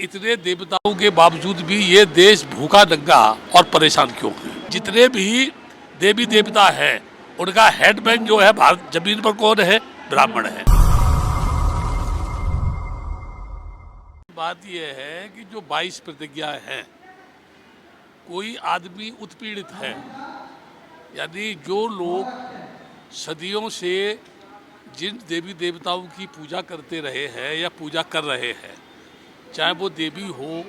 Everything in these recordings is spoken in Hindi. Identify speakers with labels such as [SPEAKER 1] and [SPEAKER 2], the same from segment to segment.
[SPEAKER 1] इतने देवताओं के बावजूद भी ये देश भूखा नंगा और परेशान क्यों है। जितने भी देवी देवता हैं उनका हेडमैन जो है भारत जमीन पर कौन है? ब्राह्मण है। बात यह है कि जो 22 प्रतिज्ञाएं हैं, कोई आदमी उत्पीड़ित है, यानी जो लोग सदियों से जिन देवी देवताओं की पूजा करते रहे हैं या पूजा कर रहे हैं, चाहे वो देवी हो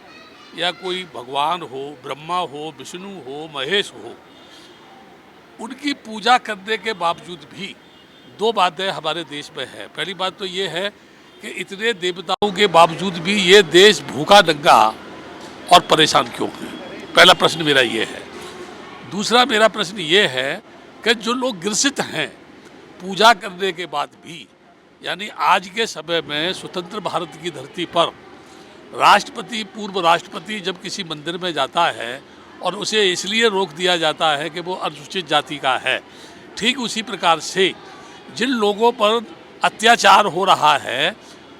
[SPEAKER 1] या कोई भगवान हो, ब्रह्मा हो, विष्णु हो, महेश हो, उनकी पूजा करने के बावजूद भी दो बातें हमारे देश में है। पहली बात तो ये है कि इतने देवताओं के बावजूद भी ये देश भूखा नंगा और परेशान क्यों है। पहला प्रश्न मेरा ये है। दूसरा मेरा प्रश्न ये है कि जो लोग ग्रसित हैं पूजा करने के बाद भी, यानी आज के समय में स्वतंत्र भारत की धरती पर राष्ट्रपति, पूर्व राष्ट्रपति जब किसी मंदिर में जाता है और उसे इसलिए रोक दिया जाता है कि वो अनुसूचित जाति का है, ठीक उसी प्रकार से जिन लोगों पर अत्याचार हो रहा है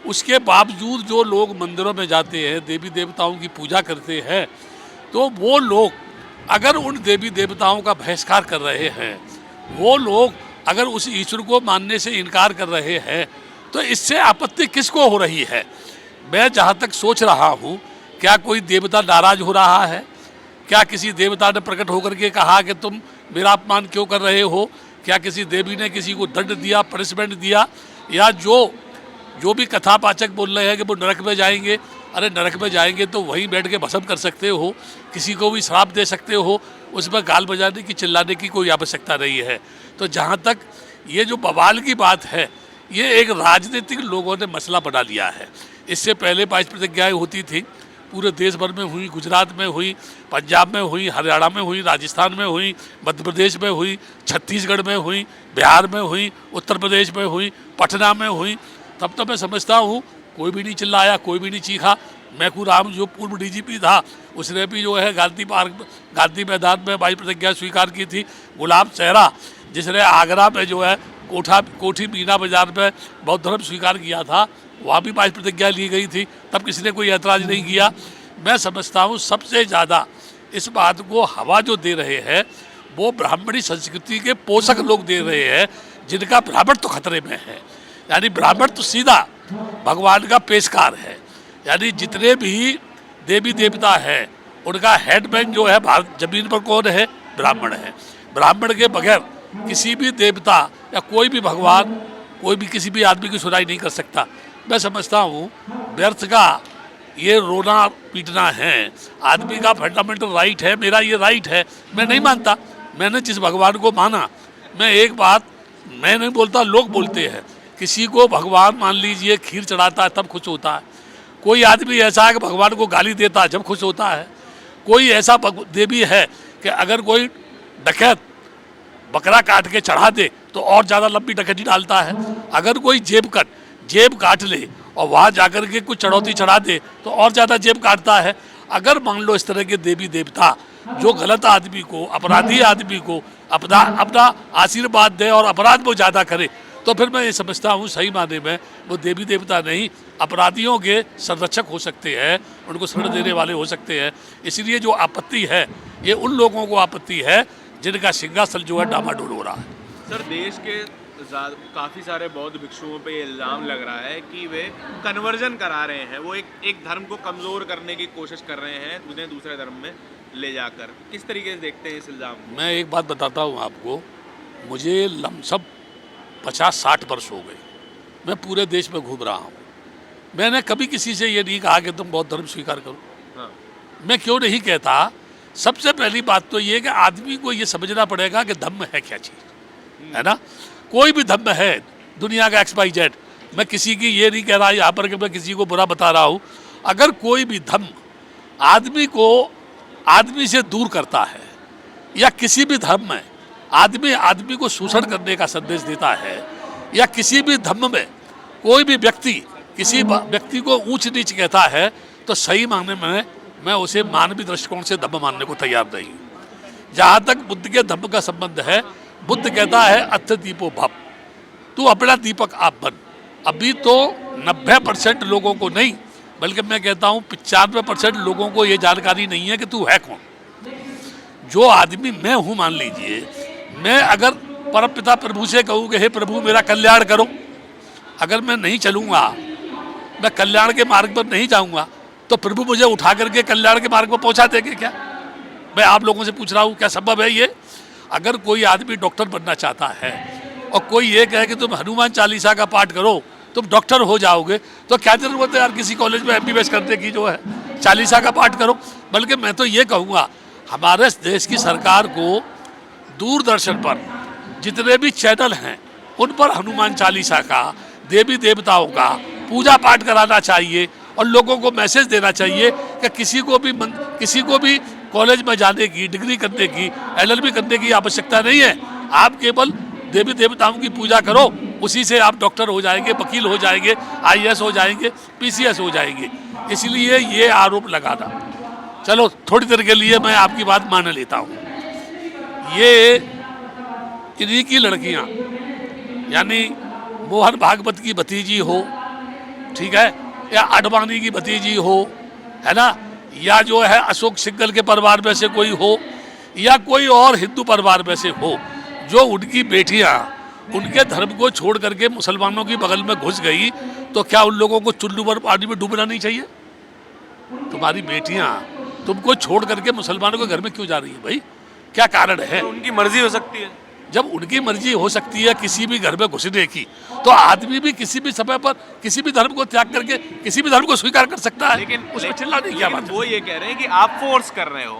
[SPEAKER 1] उसके बावजूद जो लोग मंदिरों में जाते हैं, देवी देवताओं की पूजा करते हैं, तो वो लोग अगर उन देवी देवताओं का बहिष्कार कर रहे हैं, वो लोग अगर उस ईश्वर को मानने से इनकार कर रहे हैं, तो इससे आपत्ति किसको हो रही है? मैं जहाँ तक सोच रहा हूँ, क्या कोई देवता नाराज हो रहा है? क्या किसी देवता ने प्रकट होकर के कहा कि तुम मेरा अपमान क्यों कर रहे हो? क्या किसी देवी ने किसी को दंड दिया, पनिशमेंट दिया? या जो भी कथापाचक बोल रहे हैं कि वो नरक में जाएंगे, अरे नरक में जाएंगे तो वहीं बैठ के भस्म कर सकते हो, किसी को भी श्राप दे सकते हो, उसमें गाल बजाने की, चिल्लाने की कोई आवश्यकता नहीं है। तो जहाँ तक ये जो बवाल की बात है, ये एक राजनीतिक लोगों ने मसला बना लिया है। इससे पहले 22 प्रतिज्ञाएँ होती थी, पूरे देश भर में हुई, गुजरात में हुई, पंजाब में हुई, हरियाणा में हुई, राजस्थान में हुई, मध्य प्रदेश में हुई, छत्तीसगढ़ में हुई, बिहार में हुई, उत्तर प्रदेश में हुई, पटना में हुई। तब तो मैं समझता हूँ कोई भी नहीं चिल्लाया, कोई भी नहीं चीखा। मैकू राम जो पूर्व डीजीपी था, उसने भी जो है गांधी मैदान में 22 प्रतिज्ञा स्वीकार की थी। गुलाब चेहरा जिसने आगरा में जो है कोठी मीना बाजार में बौद्ध धर्म स्वीकार किया था, वहाँ भी 22 प्रतिज्ञा ली गई थी, तब किसी ने कोई ऐतराज़ नहीं किया। मैं समझता हूँ सबसे ज़्यादा इस बात को हवा जो दे रहे हैं वो ब्राह्मणी संस्कृति के पोषक लोग दे रहे हैं, जिनका ब्राह्मण तो खतरे में है। यानी ब्राह्मण तो सीधा भगवान का पेशकार है। यानी जितने भी देवी देवता हैं उनका हेडमैन जो है भारत जमीन पर कौन है? ब्राह्मण है। ब्राह्मण के बगैर किसी भी देवता या कोई भी भगवान, कोई भी किसी भी आदमी की सुनाई नहीं कर सकता। मैं समझता हूँ व्यर्थ का ये रोना पीटना है। आदमी का फंडामेंटल राइट है, मेरा ये राइट है, मैं नहीं मानता। मैंने जिस भगवान को माना, मैं एक बात मैं नहीं बोलता, लोग बोलते हैं, किसी को भगवान मान लीजिए खीर चढ़ाता है तब खुश होता है। कोई आदमी ऐसा है कि भगवान को गाली देता है जब खुश होता है। कोई ऐसा देवी है कि अगर कोई डकैत बकरा काट के चढ़ा दे तो और ज़्यादा लंबी डकैती डालता है। अगर कोई जेब काट ले और वहाँ जाकर के कुछ चढ़ौती चढ़ा दे तो और ज़्यादा जेब काटता है। अगर मान लो इस तरह के देवी देवता जो गलत आदमी को, अपराधी आदमी को अपना आशीर्वाद दे और अपराध वो ज़्यादा करे, तो फिर मैं ये समझता हूँ सही माने में वो देवी देवता नहीं, अपराधियों के संरक्षक हो सकते हैं, उनको शरण देने वाले हो सकते हैं। इसलिए जो आपत्ति है ये उन लोगों को आपत्ति है जिनका सिंहासन जो है डामाडोल हो रहा है।
[SPEAKER 2] सर, देश के काफ़ी सारे बौद्ध भिक्षुओं पे ये इल्ज़ाम लग रहा है कि वे कन्वर्जन करा रहे हैं, वो एक धर्म को कमज़ोर करने की कोशिश कर रहे हैं उन्हें दूसरे धर्म में ले जाकर। किस तरीके से देखते हैं इस इल्ज़ाम को?
[SPEAKER 1] मैं एक बात बताता हूँ आपको, मुझे लमसम 50-60 वर्ष हो गए, मैं पूरे देश में घूम रहा हूँ। मैंने कभी किसी से ये नहीं कहा कि तुम बौद्ध धर्म स्वीकार करो।
[SPEAKER 2] हाँ।
[SPEAKER 1] मैं क्यों नहीं कहता? सबसे पहली बात तो ये कि आदमी को ये समझना पड़ेगा कि धम्म है क्या चीज़, है ना? कोई भी धम्म है दुनिया का XYZ, मैं किसी की ये नहीं कह रहा यहाँ पर कि मैं किसी को बुरा बता रहा हूँ। अगर कोई भी धम्म आदमी को आदमी से दूर करता है या किसी भी धर्म में आदमी को शोषण करने का संदेश देता है, या किसी भी धर्म में कोई भी व्यक्ति किसी व्यक्ति को ऊंच नीच कहता है, तो सही मानने में मैं उसे मानवीय दृष्टिकोण से धम्म मानने को तैयार नहीं हूँ। जहाँ तक बुद्ध के धम्म का संबंध है, बुद्ध कहता है अथ दीपो भव, तू अपना दीपक आप बन। अभी तो 90% लोगों को नहीं, बल्कि मैं कहता हूँ 95% लोगों को ये जानकारी नहीं है कि तू है कौन। जो आदमी मैं हूँ, मान लीजिए मैं अगर परमपिता प्रभु से कहूँ कि हे प्रभु मेरा कल्याण करो, अगर मैं नहीं चलूँगा, मैं कल्याण के मार्ग पर नहीं जाऊँगा, तो प्रभु मुझे उठा करके कल्याण के मार्ग पर पहुँचा देंगे क्या? मैं आप लोगों से पूछ रहा हूँ, क्या संभव है ये? अगर कोई आदमी डॉक्टर बनना चाहता है और कोई ये कहे कि तुम हनुमान चालीसा का पाठ करो तुम डॉक्टर हो जाओगे, तो क्या जरूरत है यार किसी कॉलेज में MBBS करने की? जो है चालीसा का पाठ करो। बल्कि मैं तो ये कहूँगा हमारे देश की सरकार को दूरदर्शन पर जितने भी चैनल हैं उन पर हनुमान चालीसा का, देवी देवताओं का पूजा पाठ कराना चाहिए और लोगों को मैसेज देना चाहिए कि किसी को भी कॉलेज में जाने की, डिग्री करने की, LLB करने की आवश्यकता नहीं है। आप केवल देवी देवताओं की पूजा करो, उसी से आप डॉक्टर हो जाएंगे, वकील हो जाएंगे, IAS हो जाएंगे, PCS हो जाएंगे। इसलिए ये आरोप लगाना, चलो थोड़ी देर के लिए मैं आपकी बात मान लेता हूँ, ये इन्हीं की लड़कियाँ यानी मोहन भागवत की भतीजी हो, ठीक है, या आडवाणी की भतीजी हो, है ना, या जो है अशोक सिंघल के परिवार में से कोई हो, या कोई और हिंदू परिवार में से हो, जो उनकी बेटियां उनके धर्म को छोड़ करके मुसलमानों की बगल में घुस गई, तो क्या उन लोगों को चुल्लू भर पानी में डूबना नहीं चाहिए? तुम्हारी बेटियां तुमको छोड़ करके मुसलमानों के घर में क्यों जा रही है भाई? क्या कारण है?
[SPEAKER 2] उनकी मर्जी हो सकती है।
[SPEAKER 1] जब उनकी मर्जी हो सकती है किसी भी घर में घुसने की, तो आदमी भी किसी भी समय पर किसी भी धर्म को त्याग करके किसी भी धर्म को स्वीकार कर सकता है।
[SPEAKER 2] लेकिन
[SPEAKER 1] उसमें चिल्लाने की क्या बात है?
[SPEAKER 2] वो ये कह रहे हैं कि आप फोर्स कर रहे हो,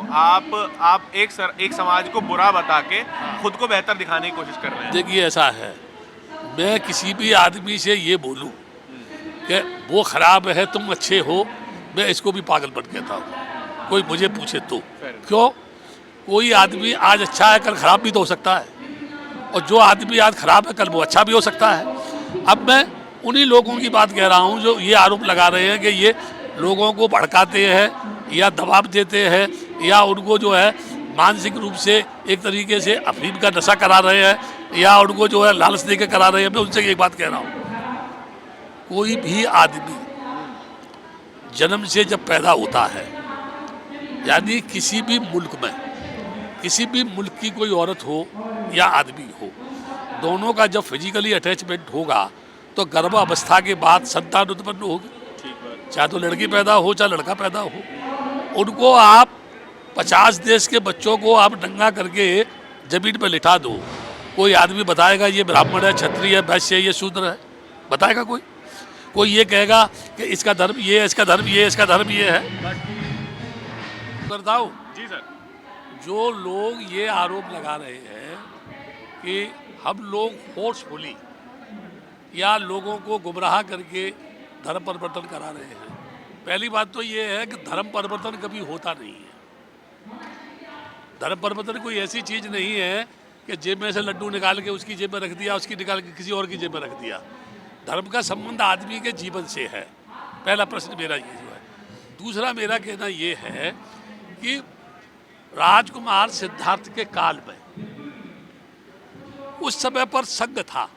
[SPEAKER 2] आप एक समाज को बुरा बता के खुद को बेहतर दिखाने की कोशिश कर रहे हैं।
[SPEAKER 1] देखिए ऐसा है, मैं किसी भी आदमी से ये बोलूं कि वो खराब है तुम अच्छे हो, मैं इसको भी पागलपन कहता हूँ। कोई मुझे पूछे तो क्यों? कोई आदमी आज अच्छा है कल खराब भी तो हो सकता है, और जो आदमी आज खराब है कल वो अच्छा भी हो सकता है। अब मैं उन्हीं लोगों की बात कह रहा हूँ जो ये आरोप लगा रहे हैं कि ये लोगों को भड़काते हैं या दबाव देते हैं या उनको जो है मानसिक रूप से एक तरीके से अफीम का नशा करा रहे हैं या उनको जो है लालच दे के करा रहे हैं। मैं उनसे एक बात कह रहा हूँ, कोई भी आदमी जन्म से जब पैदा होता है, यानी किसी भी मुल्क में किसी भी मुल्क की कोई औरत हो या आदमी हो, दोनों का जब फिजिकली अटैचमेंट होगा तो गर्भावस्था के बाद संतान उत्पन्न होगी, चाहे तो लड़की पैदा हो चाहे लड़का पैदा हो। उनको आप 50 देश के बच्चों को आप नंगा करके जमीन पर लिटा दो, कोई आदमी बताएगा ये ब्राह्मण है, क्षत्रिय है, वैश्य है, ये शूद्र है? बताएगा कोई? कोई ये कहेगा कि इसका धर्म ये है, इसका धर्म ये है, इसका धर्म ये है? बताओ
[SPEAKER 2] जी सर।
[SPEAKER 1] जो लोग ये आरोप लगा रहे हैं कि हम लोग फोर्सफुली या लोगों को गुमराह करके धर्म परिवर्तन करा रहे हैं, पहली बात तो ये है कि धर्म परिवर्तन कभी होता नहीं है। धर्म परिवर्तन कोई ऐसी चीज़ नहीं है कि जेब में से लड्डू निकाल के उसकी जेब में रख दिया, उसकी निकाल के किसी और की जेब में रख दिया। धर्म का संबंध आदमी के जीवन से है। पहला प्रश्न मेरा ये जो है। दूसरा मेरा कहना ये है कि राजकुमार सिद्धार्थ के काल में उस समय पर संघ था।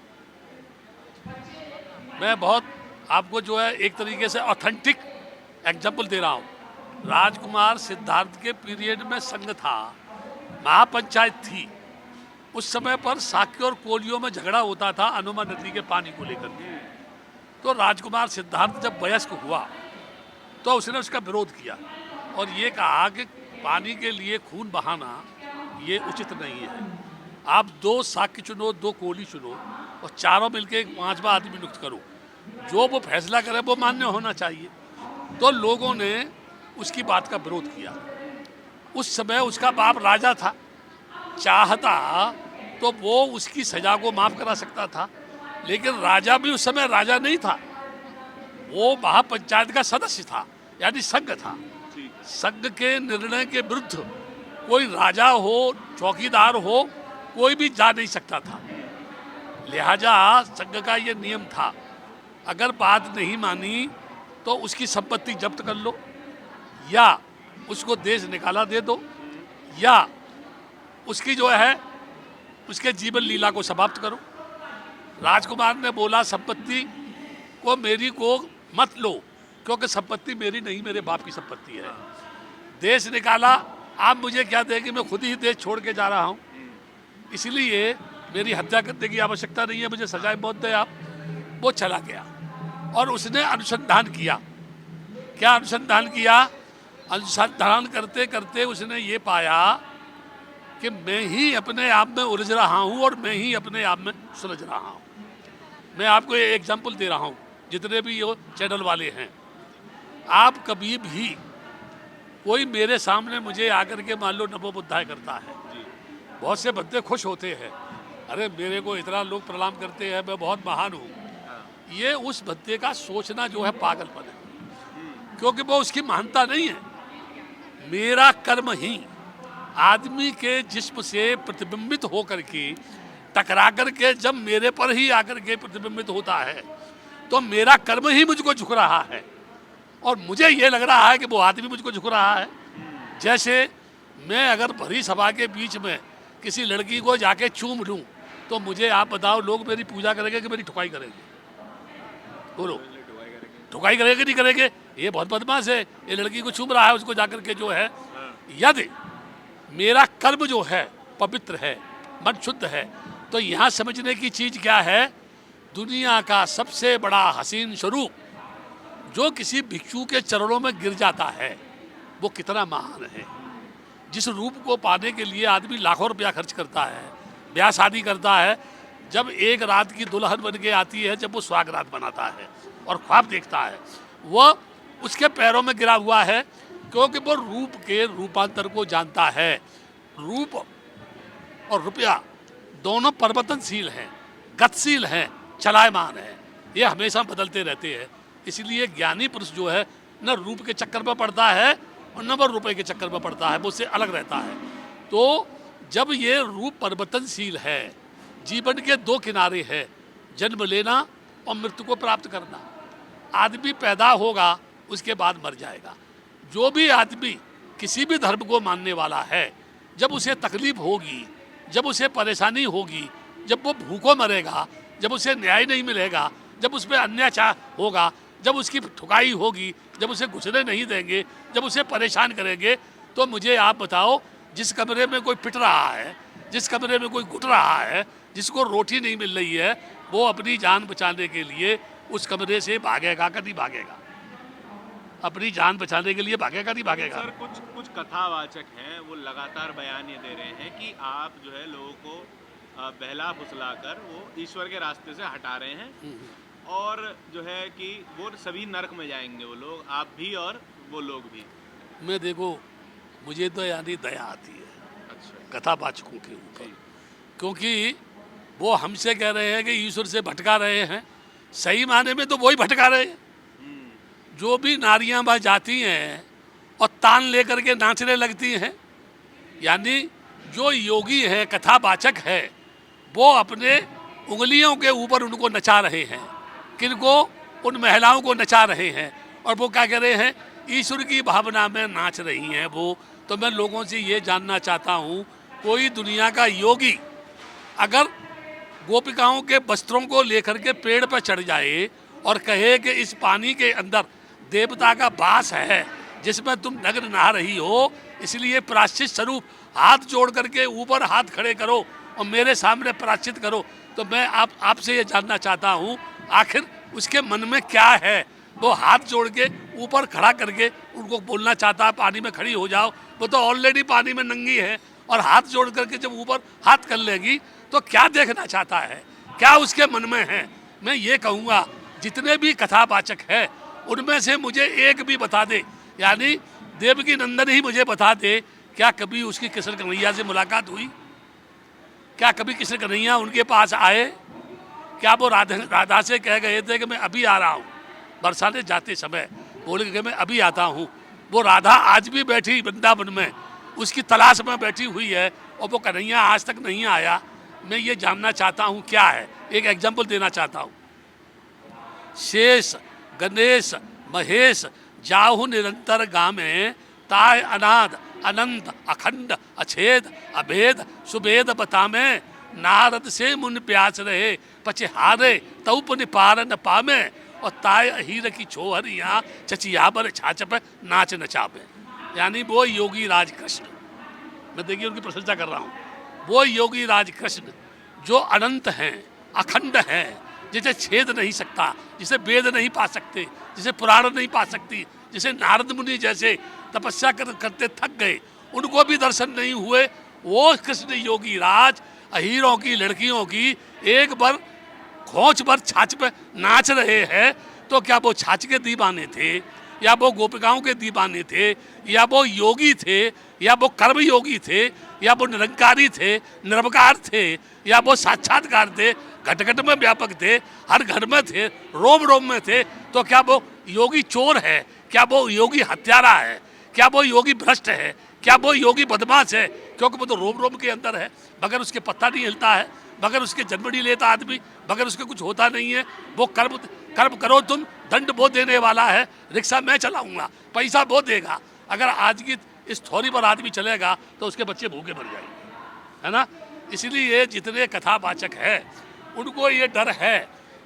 [SPEAKER 1] मैं बहुत आपको जो है एक तरीके से ऑथेंटिक एग्जाम्पल दे रहा हूँ। राजकुमार सिद्धार्थ के पीरियड में संघ था, महापंचायत थी। उस समय पर साक्य और कोलियों में झगड़ा होता था अनुमा नदी के पानी को लेकर के। तो राजकुमार सिद्धार्थ जब वयस्क हुआ तो उसने उसका विरोध किया और ये कहा कि पानी के लिए खून बहाना ये उचित नहीं है। आप 2 साक्य चुनो, 2 कोली चुनो और चारों मिलकर एक 5वां आदमी नियुक्त करो, जो वो फैसला करे वो मान्य होना चाहिए। तो लोगों ने उसकी बात का विरोध किया। उस समय उसका बाप राजा था, चाहता तो वो उसकी सजा को माफ करा सकता था, लेकिन राजा भी उस समय राजा नहीं था, वो महापंचायत का सदस्य था, यानी संघ था। संघ के निर्णय के विरुद्ध कोई राजा हो, चौकीदार हो, कोई भी जा नहीं सकता था। लिहाजा संघ का ये नियम था, अगर बात नहीं मानी तो उसकी संपत्ति जब्त कर लो या उसको देश निकाला दे दो या उसकी जो है उसके जीवन लीला को समाप्त करो। राजकुमार ने बोला संपत्ति को मेरी को मत लो, क्योंकि संपत्ति मेरी नहीं, मेरे बाप की संपत्ति है। देश निकाला, आप मुझे क्या देंगे, मैं खुद ही देश छोड़ के जा रहा हूँ, इसलिए मेरी हत्या करने की आवश्यकता नहीं है, मुझे सजाए मौत दे आप। वो चला गया और उसने अनुसंधान किया। क्या अनुसंधान किया? अनुसंधान करते करते उसने ये पाया कि मैं ही अपने आप में उलझ रहा हूँ और मैं ही अपने आप में सुलझ रहा हूँ। मैं आपको एक एग्जाम्पल दे रहा हूँ, जितने भी ये चैनल वाले हैं, आप कभी भी कोई मेरे सामने मुझे आकर के मान लो नमो बुद्धाय करता है, बहुत से बंदे खुश होते हैं, अरे मेरे को इतना लोग प्रणाम करते हैं, मैं बहुत महान हूँ। ये उस बंदे का सोचना जो है पागलपन है, क्योंकि वो उसकी महानता नहीं है। मेरा कर्म ही आदमी के जिस्म से प्रतिबिंबित होकर के टकरा कर के जब मेरे पर ही आकर के प्रतिबिंबित होता है, तो मेरा कर्म ही मुझको झुक रहा है और मुझे ये लग रहा है कि वो आदमी मुझको झुक रहा है। जैसे मैं अगर भरी सभा के बीच में किसी लड़की को जाके चूम लूं, तो मुझे आप बताओ, लोग मेरी पूजा करेंगे कि मेरी ठुकाई करेंगे? बोलो, ठुकाई करेंगे कि नहीं करेंगे? ये बहुत बदमाश है, ये लड़की को चूम रहा है, उसको जाकर के जो है। यदि मेरा कर्म जो है पवित्र है, मन शुद्ध है, तो यहाँ समझने की चीज़ क्या है? दुनिया का सबसे बड़ा हसीन स्वरूप जो किसी भिक्षु के चरणों में गिर जाता है, वो कितना महान है। जिस रूप को पाने के लिए आदमी लाखों रुपया खर्च करता है, ब्याह शादी करता है, जब एक रात की दुल्हन बन के आती है, जब वो सुहागरात बनाता है और ख्वाब देखता है, वो उसके पैरों में गिरा हुआ है, क्योंकि वो रूप के रूपांतर को जानता है। रूप और रुपया दोनों परिवर्तनशील हैं, गतिशील हैं, चलायमान हैं, ये हमेशा बदलते रहते हैं। इसलिए ज्ञानी पुरुष जो है न रूप के चक्कर में पड़ता है और न वो रुपये के चक्कर में पड़ता है, वो उससे अलग रहता है। तो जब ये रूप परिवर्तनशील है, जीवन के दो किनारे हैं, जन्म लेना और मृत्यु को प्राप्त करना। आदमी पैदा होगा, उसके बाद मर जाएगा। जो भी आदमी किसी भी धर्म को मानने वाला है, जब उसे तकलीफ होगी, जब उसे परेशानी होगी, जब वो भूखों मरेगा, जब उसे न्याय नहीं मिलेगा, जब उस पर अन्याय होगा, जब उसकी ठुकाई होगी, जब उसे घुसने नहीं देंगे, जब उसे परेशान करेंगे, तो मुझे आप बताओ, जिस कमरे में कोई पिट रहा है, जिस कमरे में कोई घुट रहा है, जिसको रोटी नहीं मिल रही है, वो अपनी जान बचाने के लिए उस कमरे से भागेगा कि नहीं भागेगा? अपनी जान बचाने के लिए भागेगा नहीं भागेगा?
[SPEAKER 2] सर, कुछ कथावाचक हैं, वो लगातार बयान ये दे रहे हैं कि आप जो है लोगों को बहला फुसला कर वो ईश्वर के रास्ते से हटा रहे हैं और जो है कि वो सभी नरक में जाएंगे, वो लोग, आप भी और वो लोग भी।
[SPEAKER 1] मैं देखो, मुझे तो यानी दया आती है
[SPEAKER 2] अच्छा।
[SPEAKER 1] कथावाचकों के ऊपर, क्योंकि वो हमसे कह रहे हैं कि ईश्वर से भटका रहे हैं, सही माने में तो वही भटका रहे हैं। जो भी नारियां वह जाती हैं और तान लेकर के नाचने लगती हैं, यानी जो योगी है, कथावाचक है, वो अपने उंगलियों के ऊपर उनको नचा रहे हैं। किनको? उन महिलाओं को नचा रहे हैं। और वो क्या कह रहे हैं? ईश्वर की भावना में नाच रही हैं वो। तो मैं लोगों से ये जानना चाहता हूँ, कोई दुनिया का योगी अगर गोपिकाओं के वस्त्रों को लेकर के पेड़ पर चढ़ जाए और कहे कि इस पानी के अंदर देवता का वास है जिसमें तुम नग्न नहा रही हो, इसलिए प्रायश्चित स्वरूप हाथ जोड़ करके ऊपर हाथ खड़े करो और मेरे सामने प्रायश्चित करो, तो मैं आपसे ये जानना चाहता हूँ, आखिर उसके मन में क्या है? वो हाथ जोड़ के ऊपर खड़ा करके उनको बोलना चाहता है पानी में खड़ी हो जाओ, वो तो ऑलरेडी पानी में नंगी है, और हाथ जोड़ करके जब ऊपर हाथ कर लेगी तो क्या देखना चाहता है? क्या उसके मन में है? मैं ये कहूँगा, जितने भी कथावाचक हैं उनमें से मुझे एक भी बता दे, यानी देवकी नंदन ही मुझे बता दे, क्या कभी उसकी कृष्ण कन्हैया से मुलाकात हुई? क्या कभी कृष्ण कन्हैया उनके पास आए? क्या वो राधा से कह गए थे कि मैं अभी आ रहा हूँ? बरसाने जाते समय बोले कि मैं अभी आता हूँ। वो राधा आज भी बैठी वृंदावन में, उसकी तलाश में बैठी हुई है, और वो कन्हैया आज तक नहीं आया। मैं ये जानना चाहता हूँ क्या है। एक एग्जाम्पल देना चाहता हूँ। शेष गणेश महेश जाहु निरंतर गामे, ताय अनाद अनंत अखंड अछेद अभेद सुभेद बतामे, नारद से मुन प्यास रहे पचे हारे तउप निपार न पामे, और ताय हीर की छोहरियाँ चचियाबर छाछप नाच नचावे। यानी वो योगी राज कृष्ण, मैं देखिए उनकी प्रशंसा कर रहा हूँ, वो योगी राज कृष्ण जो अनंत हैं, अखंड हैं, जिसे छेद नहीं सकता, जिसे वेद नहीं पा सकते, जिसे पुराण नहीं पा सकती, जिसे नारद मुनि जैसे तपस्या करते थक गए उनको भी दर्शन नहीं हुए, वो कृष्ण योगी राज अहीरों की लड़कियों की एक बार खोच पर छाछ पे नाच रहे हैं। तो क्या वो छाछ के दीवाने थे, या वो गोपिकाओं के दीवाने थे, या वो योगी थे, या वो कर्म योगी थे, या वो निरंकारी थे, निरवकार थे, या वो साक्षात्कार थे, घट घट में व्यापक थे, हर घर में थे, रोम रोम में थे। तो क्या वो योगी चोर है, क्या वो योगी हत्यारा है, क्या वो योगी भ्रष्ट है, क्या वो योगी बदमाश है? क्योंकि वो तो रोम रोम के अंदर है, बगैर उसके पत्ता नहीं हिलता है, बगैर उसके जन्म नहीं लेता आदमी, बगैर उसके कुछ होता नहीं है। वो कर्म कर्म करो तुम, दंड वो देने वाला है, रिक्शा मैं चलाऊंगा, पैसा वो देगा। अगर आज की इस थोड़ी पर आदमी चलेगा तो उसके बच्चे भूखे मर जाएंगे, है ना। इसलिए जितने कथावाचक हैं उनको ये डर है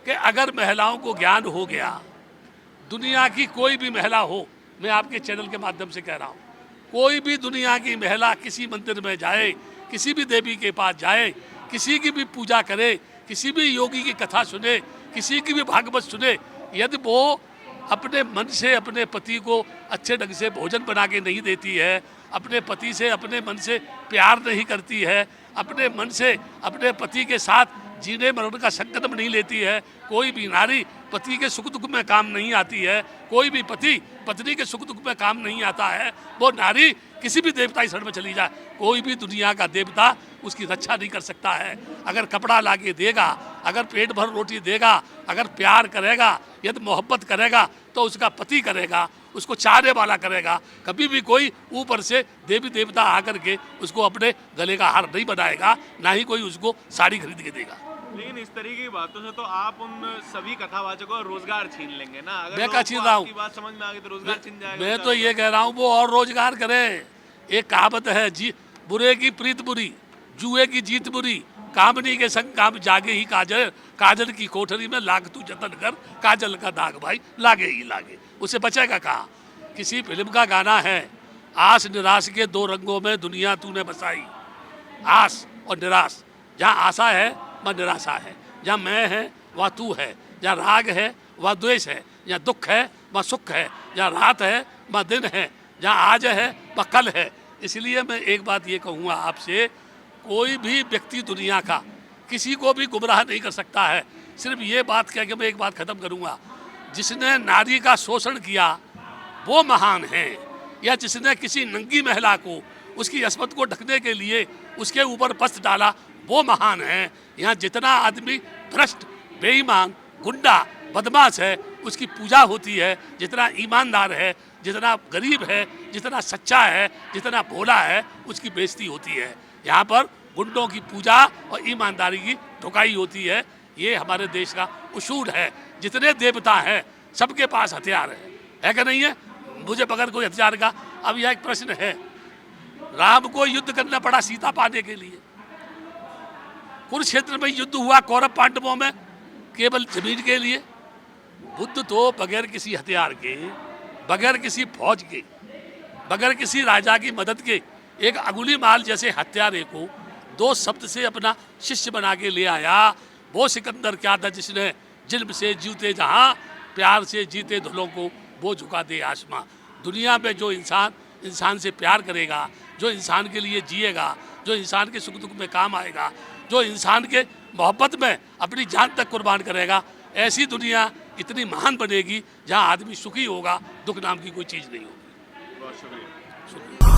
[SPEAKER 1] कि अगर महिलाओं को ज्ञान हो गया, दुनिया की कोई भी महिला हो, मैं आपके चैनल के माध्यम से कह रहा हूँ, कोई भी दुनिया की महिला किसी मंदिर में जाए, किसी भी देवी के पास जाए, किसी की भी पूजा करे, किसी भी योगी की कथा सुने, किसी की भी भागवत सुने, यदि वो अपने मन से अपने पति को अच्छे ढंग से भोजन बना के नहीं देती है, अपने पति से अपने मन से प्यार नहीं करती है, अपने मन से अपने पति के साथ जीने मरण का संकल्प नहीं लेती है, कोई भी नारी पति के सुख दुख में काम नहीं आती है, कोई भी पति पत्नी के सुख दुख में काम नहीं आता है, वो नारी किसी भी देवता की शरण में चली जाए, कोई भी दुनिया का देवता उसकी रक्षा नहीं कर सकता है। अगर कपड़ा लाके देगा, अगर पेट भर रोटी देगा, अगर प्यार करेगा, यदि मोहब्बत करेगा तो उसका पति करेगा, उसको चाहने वाला करेगा। कभी भी कोई ऊपर से देवी देवता आकर के उसको अपने गले का हार नहीं बनाएगा, ना ही कोई उसको साड़ी खरीद के देगा।
[SPEAKER 2] लेकिन इस तरीके की बातों से तो आप उन सभी कथावाचकों का रोजगार छीन लेंगे ना। अगर
[SPEAKER 1] मैं क्या छीन रहा हूँ,
[SPEAKER 2] बात समझ में आ गई तो रोजगार छीन जाएगा।
[SPEAKER 1] मैं तो ये कह रहा हूँ वो और रोजगार करें। एक कहावत है, जी बुरे की प्रीत बुरी, जुए की जीत बुरी, कामनी के संग काम जागे ही काजल, काजल की कोठरी में लाग तू जतन कर, काजल का दाग भाई लागे ही लागे। उसे बचेगा कहाँ। किसी फिल्म का गाना है, आस निराश के दो रंगों में दुनिया तूने बसाई। आस और निराश, जहाँ आशा है वह निराशा है, जहाँ मैं है वह तू है, जहाँ राग है वह द्वेष है, जहाँ दुख है वह सुख है, जहाँ रात है वह दिन है, जहाँ आज है वह कल है। इसलिए मैं एक बात ये कहूँगा आपसे, कोई भी व्यक्ति दुनिया का किसी को भी गुमराह नहीं कर सकता है। सिर्फ ये बात कह के मैं एक बात ख़त्म करूँगा, जिसने नारी का शोषण किया वो महान है, या जिसने किसी नंगी महिला को उसकी अस्मत को ढकने के लिए उसके ऊपर वस्त्र डाला वो महान है। यहाँ जितना आदमी भ्रष्ट, बेईमान, गुंडा, बदमाश है उसकी पूजा होती है, जितना ईमानदार है, जितना गरीब है, जितना सच्चा है, जितना भोला है उसकी बेइज्जती होती है। यहाँ पर गुंडों की पूजा और ईमानदारी की ठुकाई होती है। ये हमारे देश का उसूल है। जितने देवता हैं सबके पास हथियार है कि नहीं है? मुझे बगैर कोई हथियार का। अब यह एक प्रश्न है, राम को युद्ध करना पड़ा सीता पाने के लिए, कुरुक्षेत्र में युद्ध हुआ कौरव पांडवों में केवल जमीन के लिए। बुद्ध तो बगैर किसी हथियार के, बगैर किसी फौज के, बगैर किसी राजा की मदद के एक अंगुलीमाल जैसे हत्यारे को दो शब्द से अपना शिष्य बना के ले आया। वो सिकंदर क्या था जिसने जिल्म से जीते जहाँ, प्यार से जीते धुलों को वो झुका दे आसमां। दुनिया में जो इंसान इंसान से प्यार करेगा, जो इंसान के लिए जिएगा, जो इंसान के सुख दुख में काम आएगा, जो इंसान के मोहब्बत में अपनी जान तक कुर्बान करेगा, ऐसी दुनिया इतनी महान बनेगी जहाँ आदमी सुखी होगा, दुख नाम की कोई चीज़ नहीं होगी।
[SPEAKER 2] बहुत शुक्रिया।